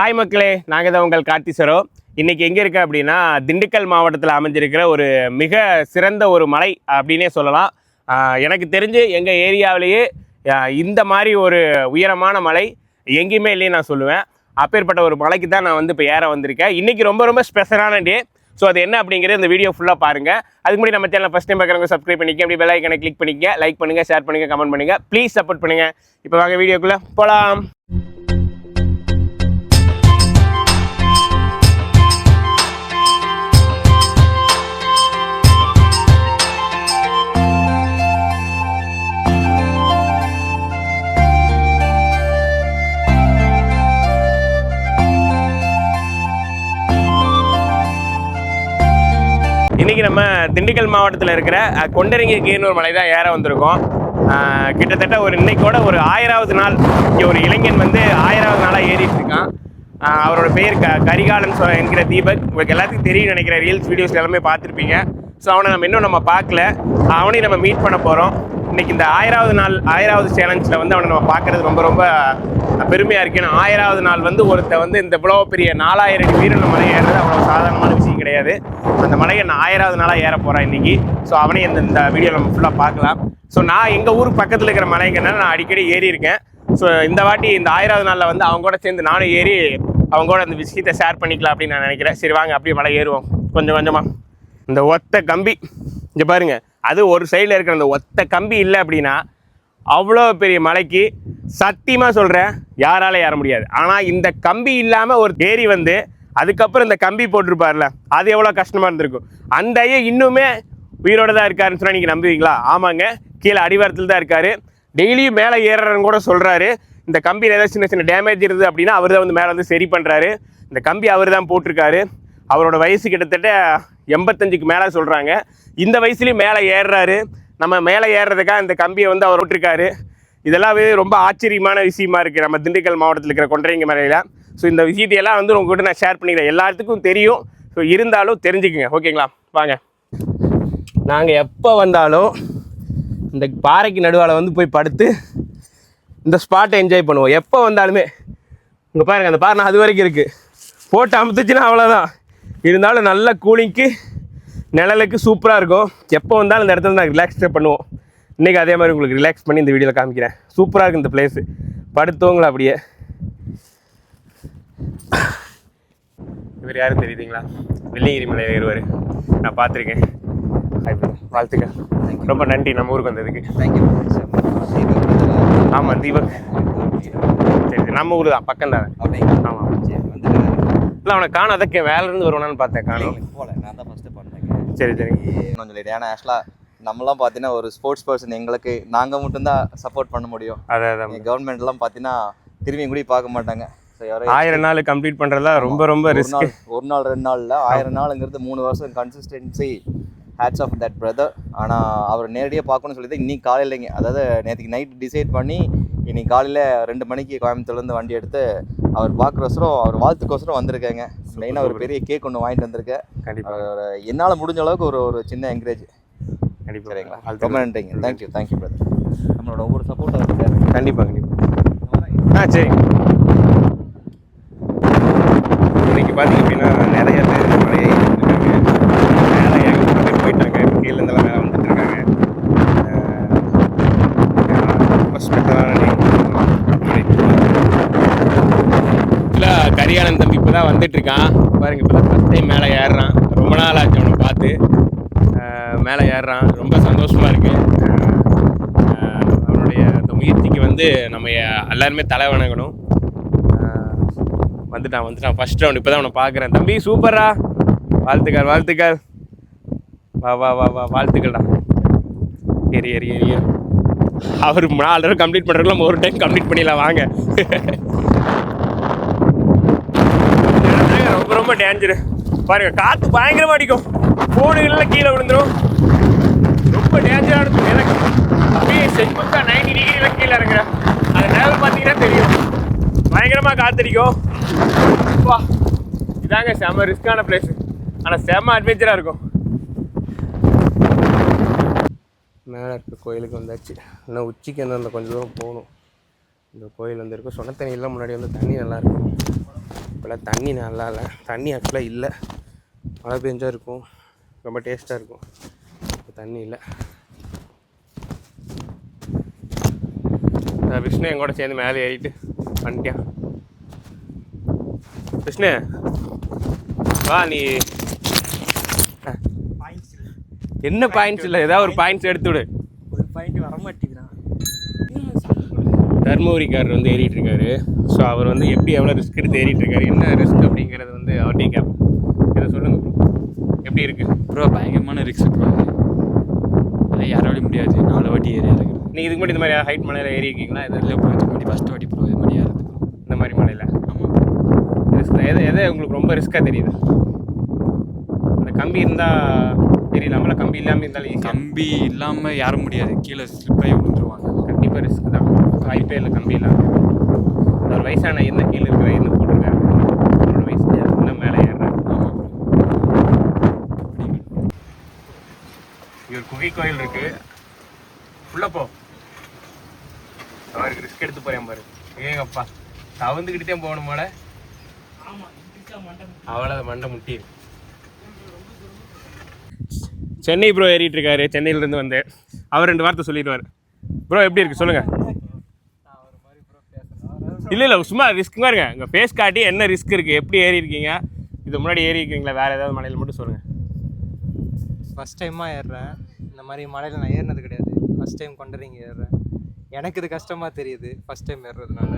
Hi மக்களே, நாங்கள் தான் உங்கள் கார்த்திசரோ. இன்றைக்கி எங்கே இருக்க அப்படின்னா திண்டுக்கல் மாவட்டத்தில் அமைஞ்சிருக்கிற ஒரு மிக சிறந்த ஒரு மலை அப்படின்னே சொல்லலாம். எனக்கு தெரிஞ்சு எங்கள் ஏரியாவிலேயே இந்த மாதிரி ஒரு உயரமான மலை எங்கேயுமே இல்லைன்னு நான் சொல்லுவேன். அப்பேற்பட்ட ஒரு மலைக்கு தான் நான் வந்து இப்போ ஏற வந்திருக்கேன். இன்றைக்கி ரொம்ப ரொம்ப ஸ்பெஷலான டே. ஸோ அது என்ன அப்படிங்கிறது இந்த வீடியோ ஃபுல்லாக பாருங்கள். அதுக்கு முன்னாடி நம்ம சேனல் ஃபஸ்ட் டைம் பார்க்குறவங்க சப்ஸ்கிரைப் பண்ணிக்க, அப்படி பெல் ஐக்கனை கிளிக் பண்ணிக்க, லைக் பண்ணுங்கள், ஷேர் பண்ணுங்கள், கமெண்ட் பண்ணுங்கள், ப்ளீஸ் சப்போர்ட் பண்ணுங்கள். இப்போ வாங்க வீடியோக்குள்ளே போகலாம். இன்றைக்கி நம்ம திண்டுக்கல் மாவட்டத்தில் இருக்கிற கொண்டரங்கின்னு ஒரு மலை தான் ஏற வந்திருக்கோம். கிட்டத்தட்ட இன்னைக்கோட ஒரு 1000வது நாள் இங்கே ஒரு இளைஞன் வந்து 1000வது நாளாக ஏறிட்டு இருக்கான். அவரோட பேர் கரிகாலன் என்கிற தீபக். உங்களுக்கு எல்லாத்துக்கும் தெரியும் நினைக்கிற ரீல்ஸ் வீடியோஸ் எல்லாமே பார்த்துருப்பீங்க. ஸோ அவனை நம்ம இன்னும் பார்க்கல. அவனையும் நம்ம மீட் பண்ண போகிறோம். இன்றைக்கி இந்த 1000வது சேலஞ்சில் வந்து அவனை நம்ம பார்க்குறது ரொம்ப ரொம்ப பெருமையாக இருக்குது. ஏன்னா 1000வது நாள் வந்து இந்த இவ்வளோ பெரிய 4000 அடி வீரன் மலை ஏறுறது அவ்வளோ சாதாரணமான விஷயம் கிடையாது. அந்த மலையை நான் 1000வது நாளாக ஏற போகிறேன் இன்றைக்கி. ஸோ அவனே இந்த வீடியோவில் நம்ம ஃபுல்லாக பார்க்கலாம். ஸோ நான் எங்கள் ஊர் பக்கத்தில் இருக்கிற மலைங்கன்னா நான் அடிக்கடி ஏறி இருக்கேன். ஸோ இந்த வாட்டி இந்த 1000வது நாளில் வந்து அவங்க கூட சேர்ந்து நானும் ஏறி அவங்க கூட அந்த விஷயத்தை ஷேர் பண்ணிக்கலாம் அப்படின்னு நான் நினைக்கிறேன். சரி வாங்க அப்படியே மலை ஏறுவோம் கொஞ்சம் கொஞ்சமாக. இந்த ஒத்த கம்பி இங்கே பாருங்கள், அது ஒரு சைடில் இருக்கிற அந்த ஒத்த கம்பி இல்லை அப்படின்னா அவ்வளோ பெரிய மலைக்கு சத்தியமாக சொல்கிறேன் யாரால ஏற முடியாது. ஆனால் இந்த கம்பி இல்லாமல் ஒரு ஏரி வந்து அதுக்கப்புறம் இந்த கம்பி போட்டிருப்பார்ல, அது எவ்வளோ கஷ்டமாக இருந்திருக்கும். அந்த ஐயா இன்னுமே உயிரோடு தான் இருக்காருன்னு சொன்னால் நீங்கள் நம்புவீங்களா? ஆமாங்க, கீழே அடிவாரத்தில் தான் இருக்கார். டெய்லியும் மேலே ஏறுறன்னு கூட சொல்கிறாரு. இந்த கம்பியில் ஏதாவது சின்ன சின்ன டேமேஜ் இருந்தது அப்படின்னா அவர் தான் வந்து மேலே வந்து சரி பண்ணுறாரு. இந்த கம்பி அவர் தான் போட்டிருக்காரு. அவரோட வயசு கிட்டத்தட்ட 85க்கு மேலே சொல்கிறாங்க. இந்த வயசுலேயும் மேலே ஏறுறாரு. நம்ம மேலே ஏறுறதுக்காக இந்த கம்பியை வந்து அவர் விட்டுருக்காரு. இதெல்லாம் ரொம்ப ஆச்சரியமான விஷயமா இருக்குது நம்ம திண்டுக்கல் மாவட்டத்தில் இருக்கிற கொண்டரங்கி மலையில். ஸோ இந்த விஷயத்தையெல்லாம் வந்து உங்கள்கிட்ட நான் ஷேர் பண்ணிக்கிறேன். எல்லாத்துக்கும் தெரியும். ஸோ இருந்தாலும் தெரிஞ்சுக்குங்க, ஓகேங்களா? வாங்க. நாங்கள் எப்போ வந்தாலும் இந்த பாறைக்கு நடுவால் வந்து போய் படுத்து இந்த ஸ்பாட்டை என்ஜாய் பண்ணுவோம். எப்போ வந்தாலுமே இங்கே பாருங்கள், அந்த பாறை அது வரைக்கும் இருக்குது. போட்டு அமுத்துச்சுன்னா அவ்வளோதான். இருந்தாலும் நல்ல கூலிங்க்கு நிழலுக்கு சூப்பராக இருக்கும். எப்போ வந்தாலும் இந்த இடத்துல நான் ரிலாக்ஸ் பண்ணுவோம். இன்றைக்கி அதே மாதிரி உங்களுக்கு ரிலாக்ஸ் பண்ணி இந்த வீடியோவில் காமிக்கிறேன். சூப்பராக இருக்குது இந்த பிளேஸு. படுத்தவங்களா அப்படியே. இவர் யாரும் தெரியுதுங்களா? வெள்ளிங்கிரி மலை ஏறுவார், நான் பார்த்துருக்கேன். வாழ்த்துக்கள், ரொம்ப நன்றி நம்ம ஊருக்கு வந்ததுக்கு. ஆமாம், தீபக். சரி, நம்ம ஊர் தான், பக்கம் தானே. ஆமாம். இல்லை அவனை காணும், அதற்கு வேலையிலேருந்து வருவானான்னு பார்த்தேன். காணும் போல, நான் தான் ஃபஸ்ட்டு பண்ணேன். சரி சரி நான் சொல்லிட்டேன். ஏன்னா ஆக்சுவலாக நம்மளாம் பார்த்தீங்கன்னா ஒரு ஸ்போர்ட்ஸ் பர்சன், எங்களுக்கு நாங்கள் மட்டும்தான் சப்போர்ட் பண்ண முடியும். அதான் கவர்மெண்ட்லாம் பார்த்தீங்கன்னா திரும்பி கூட பார்க்க மாட்டாங்க. 1000 நாள் கம்ப்ளீட் பண்ணுறதுலாம் ரொம்ப ரொம்ப ரிஸ்க். ஒரு நாள் 2 நாளில் 1000 நாளுங்கிறது 3 வருஷம் consistency. Hats off that brother. ஆனால் அவர் நேரடியாக பார்க்கணும்னு சொல்லி தான் இன்னைக்கு காலையிலைங்க, அதாவது நேற்றுக்கு நைட் டிசைட் பண்ணி இன்னைக்கு காலையில் 2 மணிக்கு கோயம்புத்தூர்லேருந்து வண்டி எடுத்து அவர் பார்க்குறோசரம், அவர் வாழ்த்துக்கோசரம் வந்திருக்காங்க. மெயினாக ஒரு பெரிய கேக் ஒன்று வாங்கிட்டு வந்திருக்கேன். கண்டிப்பாக என்னால் முடிஞ்ச அளவுக்கு ஒரு சின்ன என்கரேஜ். கண்டிப்பாக. சரிங்களா? ரொம்ப நன்றிங்க. Thank you brother. நம்மளோட ஒவ்வொரு சப்போர்ட்டாக இருக்காரு. கண்டிப்பாக கண்டிப்பாக. சரி. இன்னைக்கு பார்த்தீங்க அப்படின்னா நிறைய பேர் மழையை மேலே ஏகப்பட்ட போயிட்டாங்க. கீழேருந்தெல்லாம் மேலே வந்துட்டு இருக்காங்க. ரொம்ப ஸ்பெஷலான இல்லை, கரிகாலன் தம்பி இப்போ தான் வந்துட்டுருக்கான் பாருங்கள். இப்போ தான் ஃபஸ்ட் டைம் மேலே ஏறுறான். ரொம்ப நாள் ஆச்சு அவனை பார்த்து. மேலே ஏறுறான், ரொம்ப சந்தோஷமாக இருக்குது. அவனுடைய அந்த முயற்சிக்கு வந்து நம்ம எல்லாருமே தலை வணங்கணும். வந்துட்டான் ஃபஸ்ட் ரவுண்ட். இப்போ தான் அவனை பார்க்குறேன். தம்பி சூப்பரா, வாழ்த்துக்கள். வா வாழ்த்துக்கள்டா. ஏறி அவர் 4 தடவை கம்ப்ளீட் பண்ணுறதுல நம்ம ஒரு டைம் கம்ப்ளீட் பண்ணிடலாம் வாங்க. ரொம்ப ரொம்ப டேஞ்சரு பாருங்கள். காற்று பயங்கரமாக அடிக்கும், ஃபோனுகள்லாம் கீழே விழுந்துடும். ரொம்ப டேஞ்சரானது. எனக்கு அப்படியே செஞ்சுக்கா 90 டிகிரியில் கீழே இருக்கிறேன். அது நேரம் பார்த்தீங்கன்னா தெரியும், பயங்கரமாக காற்றடிக்கும். வா, இதாங்க செம்ம ரிஸ்க்கான பிளேஸு, ஆனால் செம்ம அட்வென்ச்சராக இருக்கும். மேலே இருக்க கோயிலுக்கு வந்தாச்சு. இன்னும் உச்சிக்கு வந்து கொஞ்சம் தூரம் போகணும். இந்த கோயில் வந்து இருக்கும். சொன்ன தண்ணியெல்லாம் முன்னாடி வந்து தண்ணி நல்லாயிருக்கும். இப்போலாம் தண்ணி நல்லா இல்லை, தண்ணி ஆக்சுவலாக இல்லை. மழை பெஞ்சா இருக்கும், ரொம்ப டேஸ்ட்டாக இருக்கும். இப்போ தண்ணி இல்லை. விஷ்ணு என் கூட சேர்ந்து மேலே ஏறிட்டு வந்துட்டியான். விஷ்ணு வா, நீ என்ன பாயிண்ட்ஸ் இல்லை, ஏதாவது ஒரு பாயிண்ட்ஸ் எடுத்து விடு. ஒரு பாயிண்ட் வர மாட்டேங்கிறான். தர்மபுரிக்காரர் வந்து ஏறிட்டு இருக்காரு. ஸோ அவர் வந்து எப்படி எவ்வளோ ரிஸ்க் எடுத்து ஏறிட்டு இருக்காரு, என்ன ரிஸ்க் அப்படிங்கிறது வந்து அவர்கிட்டையும் கேட்போம். இதை சொல்லுங்க ப்ரோ, எப்படி இருக்கு ப்ரோ? பயங்கரமான ரிஸ்க் ப்ரோ, அது யாராலையும் முடியாது. 4 வாட்டி ஏறி இறங்குறது. நீங்கள் இதுக்கு முன்னாடி இந்த மாதிரி ஹைட் மலையில் ஏறி இருக்கீங்களா? இது இல்லை ப்ரோ, இதுக்கு முன்னாடி ஃபஸ்ட் வாட்டி ப்ரோ இது மாதிரி ஏறது. இந்த மாதிரி மலையில் ஆமாம். ரிஸ்க் எதை உங்களுக்கு ரொம்ப ரிஸ்க்காக தெரியுது? இந்த கம்பி இருந்தால் தெரியலாமல, கம்பி இல்லாமல் இருந்தாலும் கம்பி இல்லாமல் ஏற முடியாது, கீழே ஸ்லிப் ஆகி விழுந்துருவாங்க. கண்டிப்பாக ரிஸ்க் தான், வாய்ப்பே இல்லை கம்பி இல்லாமல். ஒரு வயசான என்ன கீழே இருக்கிற என்ன போட்டிருக்காரு, அவரோட வயசு இன்னும் மேலே ஏறுறாரு. ஆமாம் ப்ரோ. இங்கே ஒரு குகை கோயில் இருக்கு, உள்ள போ. அவருக்கு ரிஸ்க் எடுத்து போறேன் பாரு. ஏங்கப்பா, தவந்துக்கிட்டே போகணும் போல. அவ்வளோ மண்டை முட்டி. சென்னை ப்ரோ ஏறிட்டு இருக்காரு, சென்னையிலேருந்து வந்து அவர் 2 வார்த்தை சொல்லிடுவார். ப்ரோ எப்படி இருக்கு சொல்லுங்க. இல்லை சும்மா ரிஸ்க் பாருங்க, உங்கள் ஃபேஸ் காட்டி என்ன ரிஸ்க் இருக்குது, எப்படி ஏறி இருக்கீங்க, இது முன்னாடி ஏறி இருக்கீங்களா, வேறு ஏதாவது மலையில் மட்டும் சொல்லுங்கள். ஃபஸ்ட் டைமாக ஏறுறேன். இந்த மாதிரி மலையில் நான் ஏறினது கிடையாது, ஃபஸ்ட் டைம் கொண்டரிங்க ஏறுறேன். எனக்கு இது கஷ்டமாக தெரியுது ஃபஸ்ட் டைம் ஏறுறதுனால.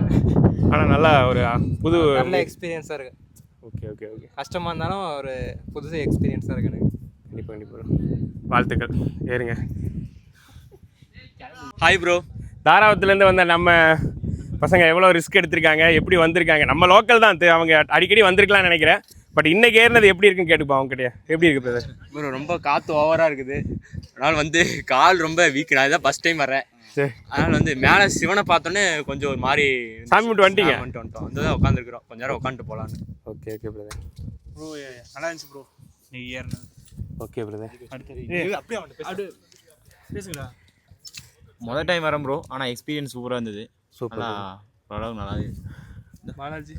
ஆனால் நல்லா ஒரு புது நல்ல எக்ஸ்பீரியன்ஸாக இருக்குது. Okay okay okay. கஷ்டமாக இருந்தாலும் ஒரு புதுசு எக்ஸ்பீரியன்ஸாக இருக்குது எனக்கு. கண்டிப்பாக கண்டிப்பாக. வாழ்த்துக்கள், ஏறுங்க. Hi bro. தாராபுரத்துலேருந்து வந்த நம்ம பசங்க எவ்வளோ ரிஸ்க் எடுத்திருக்காங்க, எப்படி வந்திருக்காங்க. நம்ம லோக்கல் தான், அவங்க அடிக்கடி வந்திருக்கலாம்னு நினைக்கிறேன். பட் இன்னைக்கு ஏறினது எப்படி இருக்குன்னு கேட்டுப்போம் அவங்ககிட்ட. எப்படி இருக்கு பிரதர்? ப்ரோ ரொம்ப காற்று ஓவராக இருக்குது, அதனால் வந்து கால் ரொம்ப வீக். நான் இதான் ஃபஸ்ட் டைம் வரேன். சரி, அதனால் வந்து மேலே சிவனை பார்த்தோன்னே கொஞ்சம் ஒரு மாதிரி சாமி மட்டும் வந்துட்டீங்க. வந்துட்டோம், வந்து தான் உட்காந்துருக்குறோம், கொஞ்ச நேரம் உட்காந்துட்டு போகலான்னு. Okay okay brother. ப்ரோ நல்லா இருந்துச்சு ப்ரோ நீங்கள் ஏறினது. Okay brother. அப்படியே பேசுங்களா? முதல் டைம் வரேன் ப்ரோ, ஆனால் எக்ஸ்பீரியன்ஸ் சூப்பராக இருந்தது. சூப்பர். ஓரளவுக்கு நல்லா இருந்துச்சு. பாலாஜி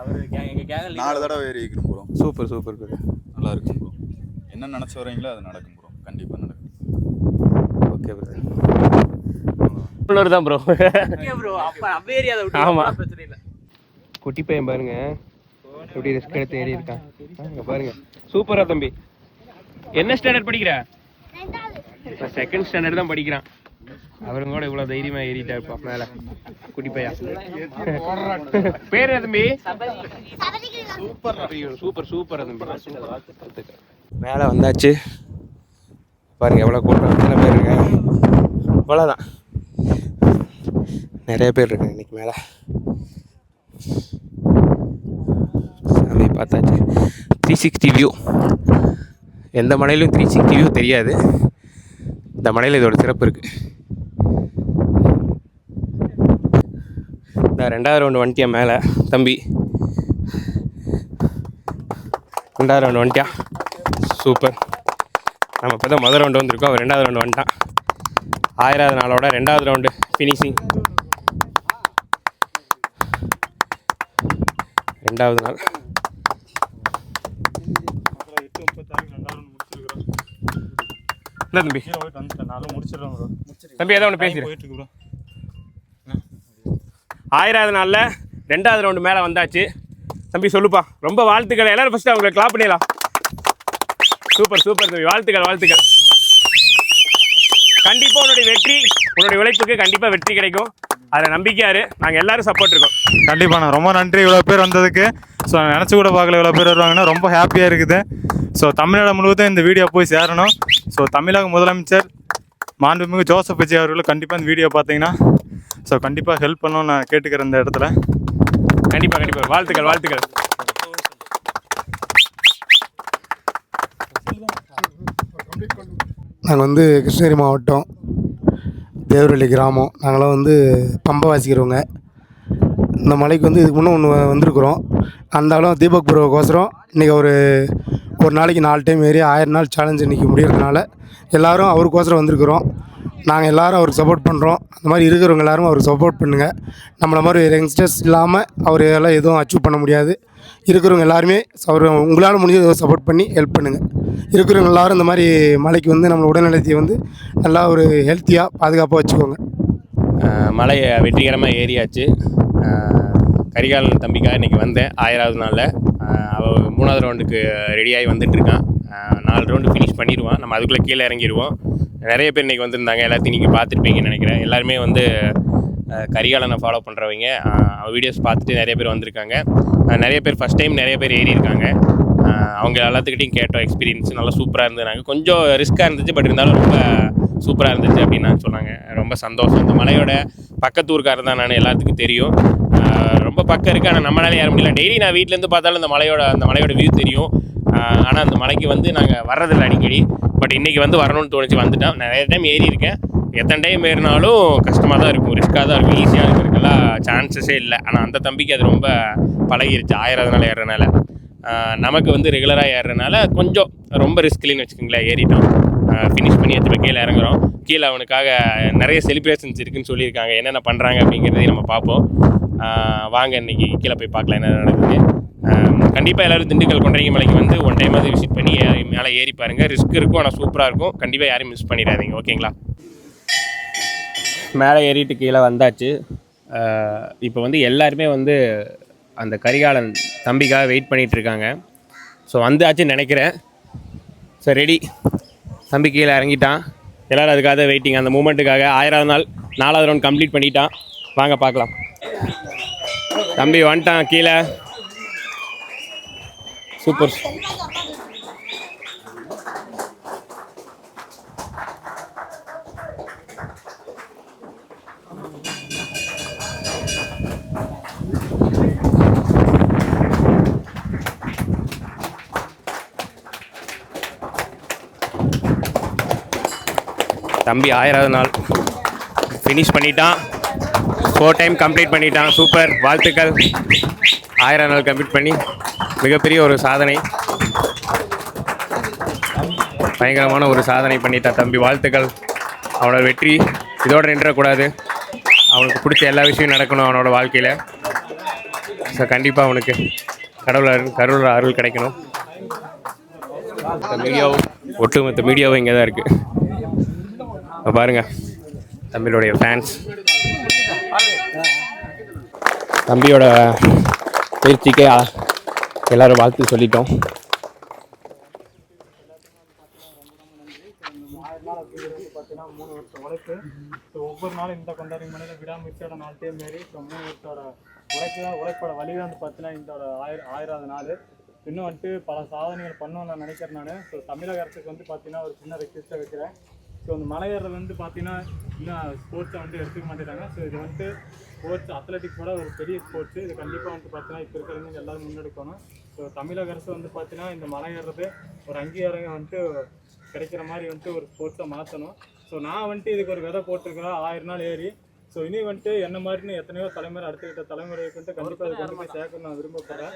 அவர் எங்கள் கேங்கில் 4 தடவை ஏறி இருக்கணும் ப்ரோ. Super super brother. நல்லா இருக்கும் ப்ரோ. என்ன நினச்சி வரீங்களோ அது நடக்கும் ப்ரோ, கண்டிப்பாக நடக்கும். Okay brother. உள்ளூர் தான் ப்ரோ. ப்ரோ அப்போ ஏரியாதை விட்டு ஆமாம், பிரச்சனை இல்லை. குட்டி பையன் பாருங்க எப்படி ரிஸ்க் எடுத்து ஏறி இருக்கான். இங்கே பாருங்க, சூப்பரா தம்பி. என்ன ஸ்டாண்டர்ட் படிக்கிற? செகண்ட் ஸ்டாண்டர்ட் தான் படிக்கிறான். அவரும் கூட இவ்வளோ தைரியமாக ஏறிட்டா இருப்பான் மேலே. குட்டி பையன் பேர் என்ன தம்பி? சூப்பர் சூப்பர் தம்பி. மேலே வந்தாச்சு பாருங்க, எவ்வளோ கூட்டம், எத்தனை பேர் இருக்காங்க. இவ்வளோதான், நிறைய பேர் இருக்காங்க இன்னைக்கு மேலே. சாமி பார்த்தாச்சு. 360 வியூ. எந்த மலையிலும் 360 வியூ தெரியாது, இந்த மலையில் இதோட சிறப்பு இருக்குது. இந்த 2வது ரவுண்டு வந்துட்டியா மேலே தம்பி? 2வது ரவுண்டு வந்துட்டியா? சூப்பர். நம்ம இப்போ தான் முதல் ரவுண்டு வந்திருக்கோம், அவர் 2வது ரவுண்டு வந்துட்டான். 1000வது நாளோட 2வது ரவுண்டு ஃபினிஷிங். 2வது நாள். இல்லை தம்பி, தம்பி ஏதோ ஒன்று பேசுகிறேன். 1000வது நாளில் 2வது ரவுண்டு மேலே வந்தாச்சு. தம்பி சொல்லுப்பா, ரொம்ப வாழ்த்துக்கள். எல்லோரும் ஃபஸ்ட்டு அவங்களை கிளாப் பண்ணிடலாம். சூப்பர் சூப்பர் தம்பி, வாழ்த்துக்கள் வாழ்த்துக்கள். கண்டிப்பாக உன்னுடைய வெற்றி, உன்னுடைய உழைப்புக்கு கண்டிப்பாக வெற்றி கிடைக்கும், அதில் நம்பிக்கையாரு. நாங்கள் எல்லோரும் சப்போர்ட் இருக்கோம். கண்டிப்பாண்ணா, ரொம்ப நன்றி இவ்வளோ பேர் வந்ததுக்கு. ஸோ நினச்சி கூட பார்க்கல இவ்வளோ பேர் வருவாங்கன்னா, ரொம்ப ஹாப்பியாக இருக்குது. ஸோ தமிழ்நாடு முழுவதும் இந்த வீடியோ போய் சேரணும். ஸோ தமிழக முதலமைச்சர் மாண்புமிகு ஜோசப் விஜய் அவர்கள் கண்டிப்பாக இந்த வீடியோ பார்த்தீங்கன்னா ஸோ கண்டிப்பாக ஹெல்ப் பண்ணணும்னு நான் கேட்டுக்கிறேன் இந்த இடத்துல. கண்டிப்பாக கண்டிப்பாக வாழ்த்துக்கள் வாழ்த்துக்கள். நாங்கள் வந்து கிருஷ்ணகிரி மாவட்டம் தேவரள்ளி கிராமம். நாங்களாம் வந்து பம்பை வாசிக்கிறவங்க. இந்த மலைக்கு வந்து இதுக்கு முன்னே ஒன்று வந்திருக்குறோம். அந்தாலும் தீபக் ப்ரோக்கோசரம் இன்றைக்கி ஒரு நாளைக்கு 4 டைம் ஏறி 1000 நாள் சேலஞ்சு இன்றைக்கி முடியறதுனால எல்லோரும் அவருக்கோசரம் வந்திருக்கிறோம். நாங்கள் எல்லோரும் அவருக்கு சப்போர்ட் பண்ணுறோம். அந்த மாதிரி இருக்கிறவங்க எல்லோரும் அவருக்கு சப்போர்ட் பண்ணுங்கள். நம்மளை மாதிரி யங்ஸ்டர்ஸ் இல்லாமல் அவர் எல்லாம் எதுவும் அச்சீவ் பண்ண முடியாது. இருக்கிறவங்க எல்லாருமே அவர் உங்களால் முடிஞ்ச சப்போர்ட் பண்ணி ஹெல்ப் பண்ணுங்கள். இருக்கிறவங்க எல்லோரும் இந்த மாதிரி மலைக்கு வந்து நம்ம உடல்நலத்தை வந்து நல்லா ஒரு ஹெல்த்தியாக பாதுகாப்பாக வச்சுக்கோங்க. மலையை வெற்றிகரமாக ஏறியாச்சு. கரிகாலன் தம்பிக்காக இன்றைக்கி வந்தேன் 1000வது நாளில். அவள் 3வது ரவுண்டுக்கு ரெடியாகி வந்துட்டுருக்கான். 4 ரவுண்டு ஃபினிஷ் பண்ணிடுவான். நம்ம அதுக்குள்ளே கீழே இறங்கிடுவோம். நிறைய பேர் இன்றைக்கி வந்திருந்தாங்க. எல்லாத்தையும் நீங்கள் பார்த்துருப்பீங்கன்னு நினைக்கிறேன். எல்லாருமே வந்து கரிகாலனை ஃபாலோ பண்ணுறவங்க. அவள் வீடியோஸ் பார்த்துட்டு நிறைய பேர் வந்திருக்காங்க. நிறைய பேர் ஃபஸ்ட் டைம் நிறைய பேர் ஏறி இருக்காங்க. அவங்க எல்லாத்துக்கிட்டையும் கேட்டோம். எக்ஸ்பீரியன்ஸ் நல்லா சூப்பராக இருந்ததுனாங்க. கொஞ்சம் ரிஸ்க்காக இருந்துச்சு, பட் இருந்தாலும் ரொம்ப சூப்பராக இருந்துச்சு அப்படின்னு சொன்னாங்க. ரொம்ப சந்தோஷம். இந்த மலையோட பக்கத்து ஊருக்காரர் தான் நான், எல்லாத்துக்கும் தெரியும். ரொம்ப பக்கம் இருக்குது, ஆனால் நம்மளால ஏற முடியல. டெய்லி நான் வீட்டிலேருந்து பார்த்தாலும் அந்த மலையோட வியூ தெரியும். ஆனால் அந்த மலைக்கு வந்து நாங்கள் வர்றதில்லை அடிக்கடி. பட் இன்றைக்கி வந்து வரணும்னு தோணுச்சு, வந்துட்டோம். நிறைய டைம் ஏறி இருக்கேன். எத்தனை டைம் ஏறினாலும் கஷ்டமாக தான் இருக்கும், ரிஸ்க்காக தான் இருக்கும். ஈஸியாக இருக்கிறதுக்கெல்லாம் சான்சஸே இல்லை. ஆனால் அந்த தம்பிக்கு அது ரொம்ப பழகிருச்சு 1000வது நாள் ஏறுறதுனால. நமக்கு வந்து ரெகுலராக ஏறுறதுனால கொஞ்சம் ரொம்ப ரிஸ்க்லின்னு வச்சுக்கோங்களேன். ஏறிட்டோம், ஃபினிஷ் பண்ணி எடுத்து கீழே இறங்குறோம். கீழே அவனுக்காக நிறைய செலிப்ரேஷன்ஸ் இருக்குதுன்னு சொல்லியிருக்காங்க. என்னென்ன பண்ணுறாங்க அப்படிங்கிறதையும் நம்ம பார்ப்போம். வாங்க இன்றைக்கி கீழே போய் பார்க்கலாம் என்ன நடக்குது. கண்டிப்பாக எல்லோரும் திண்டுக்கல் கொண்டரங்கி மலைக்கு வந்து ஒன் டைம் அது விசிட் பண்ணி மேலே ஏறி பாருங்கள். ரிஸ்க் இருக்கும், ஆனால் சூப்பராக இருக்கும். கண்டிப்பாக யாரையும் மிஸ் பண்ணிடாதீங்க. ஓகேங்களா? மேலே ஏறிட்டு கீழே வந்தாச்சு. இப்போ வந்து எல்லாருமே வந்து அந்த கரிகாலன் தம்பிக்காக வெயிட் பண்ணிகிட்ருக்காங்க. ஸோ வந்தாச்சுன்னு நினைக்கிறேன். ஸோ ரெடி, தம்பி கீழே இறங்கிட்டான். எல்லோரும் அதுக்காக வெயிட்டிங், அந்த மூமெண்ட்டுக்காக. 1000வது நாள் 4வது ரவுண்ட் கம்ப்ளீட் பண்ணிட்டான். வாங்க பார்க்கலாம். தம்பி வந்துட்டான் கீழே. சூப்பர். தம்பி 1000வது நாள் ஃபினிஷ் பண்ணிட்டான். 4 டைம் கம்ப்ளீட் பண்ணிட்டான். சூப்பர், வாழ்த்துக்கள். 1000 நாள் கம்ப்ளீட் பண்ணி மிகப்பெரிய ஒரு சாதனை, பயங்கரமான ஒரு சாதனை பண்ணிட்டான் தம்பி. வாழ்த்துக்கள். அவனோட வெற்றி இதோட நின்றக்கூடாது. அவனுக்கு பிடிச்ச எல்லா விஷயம் நடக்கணும் அவனோட வாழ்க்கையில். ஸோ கண்டிப்பாக அவனுக்கு கடவுள் அருள் கிடைக்கணும். மீடியாவும் ஒட்டுமொத்த மீடியாவும் இங்கே தான் இருக்குது. இப்போ பாருங்கள், தம்பியோடைய ஃபேன்ஸ். தம்பியோட பயிற்சிக்கே எல்லோரும் வாழ்த்து சொல்லிட்டோம். பார்த்தீங்கன்னா 3 வருஷம் உழைப்பு. ஸோ ஒவ்வொரு நாளும் இந்த கொண்டாடுற மலையில் விடாமுயற்சியோட 4 டைம் மாரி. ஸோ 3 வருஷத்தோட உழைப்போட வழி தான் வந்து பார்த்தீங்கன்னா இந்த 1000வது நாள். இன்னும் வந்துட்டு பல சாதனைகள் பண்ணணும்னு நான் நினைக்கிறேன் நான். ஸோ தமிழக அரசுக்கு வந்து பார்த்தீங்கன்னா ஒரு சின்ன ரெக்வெஸ்ட்டாக வைக்கிறேன். ஸோ அந்த மலையேறது வந்து பார்த்தீங்கன்னா இன்னும் ஸ்போர்ட்ஸை வந்துட்டு எடுத்துக்க மாட்டேங்கிறாங்க. ஸோ இது வந்துட்டு ஸ்போர்ட்ஸ் அத்லெட்டிக்ஸோட ஒரு பெரிய ஸ்போர்ட்ஸு. இது கண்டிப்பாக வந்துட்டு பார்த்தீங்கன்னா இப்போ இருக்கிறவங்க எல்லோரும் முன்னெடுக்கணும். ஸோ தமிழக அரசு வந்து பார்த்தீங்கன்னா இந்த மலையேறது ஒரு அங்கீகாரம் வந்துட்டு கிடைக்கிற மாதிரி வந்துட்டு ஒரு ஸ்போர்ட்ஸை மாற்றணும். ஸோ நான் வந்துட்டு இதுக்கு ஒரு விதை போட்டிருக்கிறேன் 1000 நாள் ஏறி. ஸோ இனி வந்துட்டு என்ன மாதிரின்னு எத்தனையோ தலைமுறை அடுத்துக்கிட்ட தலைமுறைக்கு வந்துட்டு கண்டிப்பாக அது கொண்டு போய் சேர்க்கணும் நான் விரும்பப்படுறேன்.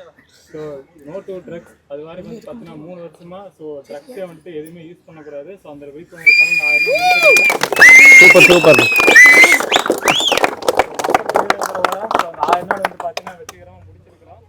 ஸோ நோ டு ட்ரக்ஸ் அது மாதிரி வந்து பார்த்தீங்கன்னா 3 வருஷமாக ஸோ ட்ரக்ஸே வந்துட்டு எதுவுமே யூஸ் பண்ணக்கூடாது. ஸோ அந்த விழிப்புணர்வுக்காக இந்த 1000 சூப்பர். அந்த 1000 நாள் வந்து பார்த்தீங்கன்னா வெற்றிகரமாக முடிச்சிருக்கிறோம்.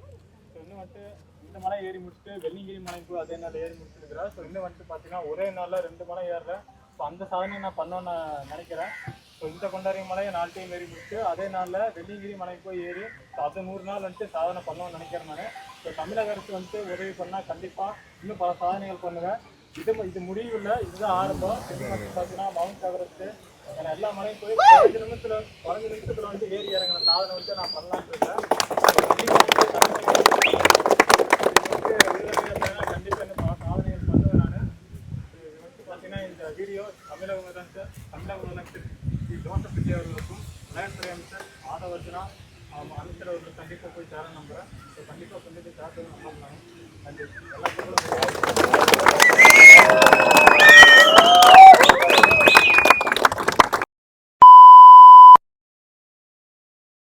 ஸோ இன்னும் வந்துட்டு இந்த மலை ஏறி முடிச்சுட்டு வெள்ளிங்கிரி மலைக்கு அதே நாள் ஏறி முடிச்சிருக்கிறோம். ஸோ இன்னும் வந்துட்டு பார்த்தீங்கன்னா ஒரே நாளில் 2 மலை ஏறுறேன். ஸோ அந்த சாதனையை நான் பண்ணணும்னு நான் நினைக்கிறேன். ஸோ இந்த கொண்டாடி மலையை 4 டைம் ஏறி முடிச்சு அதே நாளில் வெள்ளிங்கிரி மலைக்கு போய் ஏறி ஸோ அது 100 நாள் வந்துட்டு சாதனை பண்ணணும்னு நினைக்கிறேன் நான். ஸோ தமிழக அரசு வந்துட்டு உதவி பண்ணால் கண்டிப்பாக இன்னும் பல சாதனைகள் பண்ணுவேன். இது முடிவு இல்லை, இதுதான் ஆரம்பம். இது வந்து பார்த்தீங்கன்னா மவுண்ட் எவரெஸ்ட்டு எல்லா மலையும் போய் 15 நிமிஷத்தில் வந்து ஏறி இறங்கின சாதனை வந்து நான் பண்ணலான்னு இருக்கேன். கண்டிப்பாக இந்த பல சாதனைகள் பண்ணுவேன் நான். இது வந்து பார்த்தீங்கன்னா இந்த வீடியோ தமிழக முதலமைச்சர் ஜோசப் விஜய் அவர்களுக்கும் விளையாட்டுத்துறை அமைச்சர் ஆதவர்ஜனா அமைச்சர் அவர்கள் கண்டிப்பாக போய் சேர நம்புகிறேன். ஸோ கண்டிப்பாக கொண்டு போய் சேர்த்து நம்புறேன். நன்றி. எல்லாத்துக்கும்